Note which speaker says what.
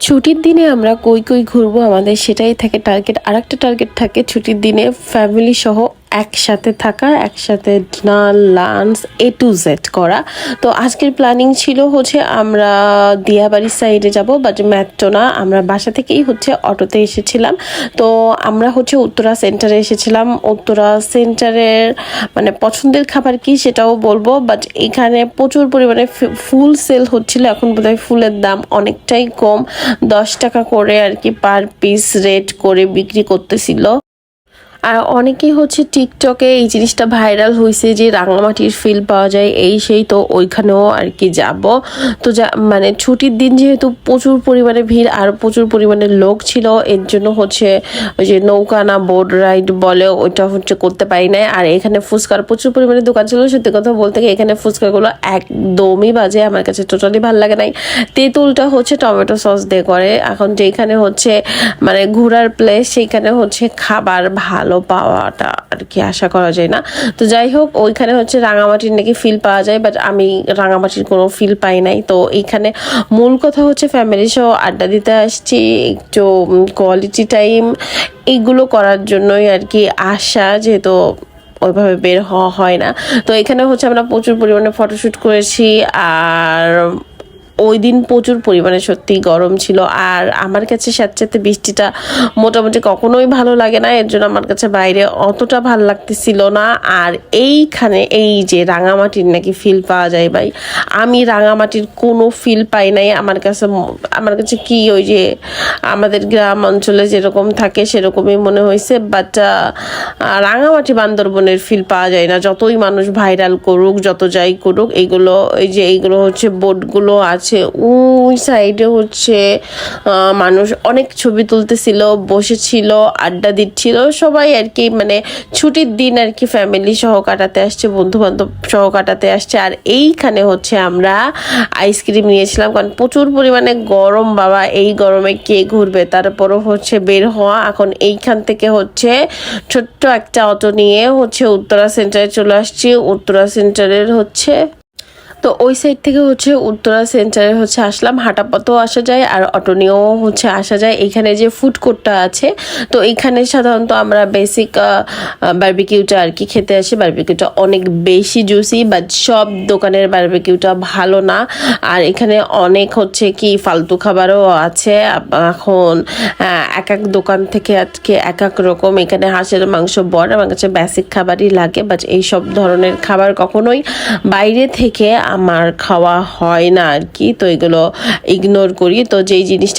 Speaker 1: ছুটির দিনে আমরা কই কই ঘুরবো আমাদের সেটাই থাকে টার্গেট। আরেকটা টার্গেট থাকে ছুটির দিনে ফ্যামিলি সহ একসাথে থাকা, একসাথে dinner, lunch, A to Z করা। তো আজকের প্ল্যানিং ছিল হচ্ছে আমরা দিয়াবাড়ির সাইডে যাব, বাট মেট্রো না, আমরা বাসা থেকেই হচ্ছে অটোতে এসেছিলাম। তো আমরা হচ্ছে উত্তরা সেন্টারে এসেছিলাম। উত্তরা সেন্টারের মানে পছন্দের খাবার কি সেটাও বলবো, বাট এখানে প্রচুর পরিমাণে ফুল সেল হচ্ছিল। এখন বোধহয় ফুলের দাম অনেকটাই কম, 10 টাকা করে আর কি পার পিস রেট করে বিক্রি করতেছিল। আর অনেকেই হচ্ছে টিকটকে এই জিনিসটা ভাইরাল হয়েছে যে রাঙামাটির ফিল পাওয়া যায়, এই সেই। তো ওইখানেও আর কি যাব। তো মানে ছুটির দিন যেহেতু প্রচুর পরিমাণে ভিড় আর প্রচুর পরিমাণে লোক ছিল, এর জন্য হচ্ছে ওই যে নৌকা না বোট রাইড বলে ওইটা হচ্ছে করতে পারি নাই। আর এখানে ফুচকার প্রচুর পরিমাণে দোকান ছিল। সত্যি কথা বলতে গিয়ে এখানে ফুচকাগুলো একদমই বাজে, আমার কাছে টোটালি ভালো লাগে নাই। তেঁতুলটা হচ্ছে টমেটো সস দিয়ে করে। এখন যেখানে হচ্ছে মানে ঘোরার প্লেস, সেইখানে হচ্ছে খাবার ভালো পাওয়াটা আর কি আশা করা যায় না। তো যাই হোক, ওইখানে হচ্ছে রাঙামাটির নাকি ফিল পাওয়া যায়, বাট আমি রাঙামাটির কোনো ফিল পাই নাই। তো এইখানে মূল কথা হচ্ছে ফ্যামিলি সহ আড্ডা দিতে আসছি, একটু কোয়ালিটি টাইম এইগুলো করার জন্যই আর কি আসা, যেহেতু ওইভাবে বের হওয়া হয় না। তো এখানে হচ্ছে আমরা প্রচুর পরিমাণে ফটোশ্যুট করেছি। আর ওই দিন প্রচুর পরিমাণে সত্যি গরম ছিল। আর আমার কাছে স্যাঁতস্যাঁতে বৃষ্টিটা মোটামুটি কখনোই ভালো লাগে না, এর জন্য আমার কাছে বাইরে অতটা ভালো লাগতেছিল না। আর এইখানে এই যে রাঙামাটির নাকি ফিল পাওয়া যায়, ভাই আমি রাঙামাটির কোনো ফিল পাই নাই। আমার কাছে কি ওই যে আমাদের গ্রাম অঞ্চলে যেরকম থাকে সেরকমই মনে হয়েছে, বাট রাঙামাটি বান্দরবনের ফিল পাওয়া যায় না। যতই মানুষ ভাইরাল করুক, যত যাই করুক, এইগুলো হচ্ছে বোটগুলো আছে ওই সাইডে হচ্ছে মানুষ অনেক ছবি তুলতেছিল, বসেছিল, আড্ডা দিচ্ছিল সবাই আর কি। মানে ছুটির দিন আর কি ফ্যামিলি সহ কাটাতে আসছে, বন্ধু বান্ধব সহ কাটাতে আসছে। আর এইখানে হচ্ছে আমরা আইসক্রিম নিয়েছিলাম, কারণ প্রচুর পরিমাণে গরম বাবা, এই গরমে কে ঘুরবে। তারপরও হচ্ছে বের হওয়া। এখন এইখান থেকে হচ্ছে ছোট্ট একটা অটো নিয়ে হচ্ছে উত্তরা সেন্টারে চলে আসছি। উত্তরা সেন্টারের হচ্ছে তো ওই সাইড থেকে হচ্ছে উত্তরা সেন্টারে হচ্ছে আসলাম। হাঁটা পথেও আসা যায় আর অটো নিয়েও হচ্ছে আসা যায়। এখানে যে ফুড কোর্টটা আছে, তো এইখানে সাধারণত আমরা বেসিক বারবিকিউটা আর কি খেতে আসি। বারবিকিউটা অনেক বেশি জুসি, বাট সব দোকানের বারবিকিউটা ভালো না। আর এখানে অনেক হচ্ছে কি ফালতু খাবারও আছে। এখন এক এক দোকান থেকে আজকে এক এক রকম। এখানে হাঁসের মাংস বড় আমার কাছে বেসিক খাবারই লাগে, বাট এই সব ধরনের খাবার কখনোই বাইরে থেকে আমার খাওয়া হয় না আর কি। তো এগুলো ইগনোর করি। তো যেই জিনিসটা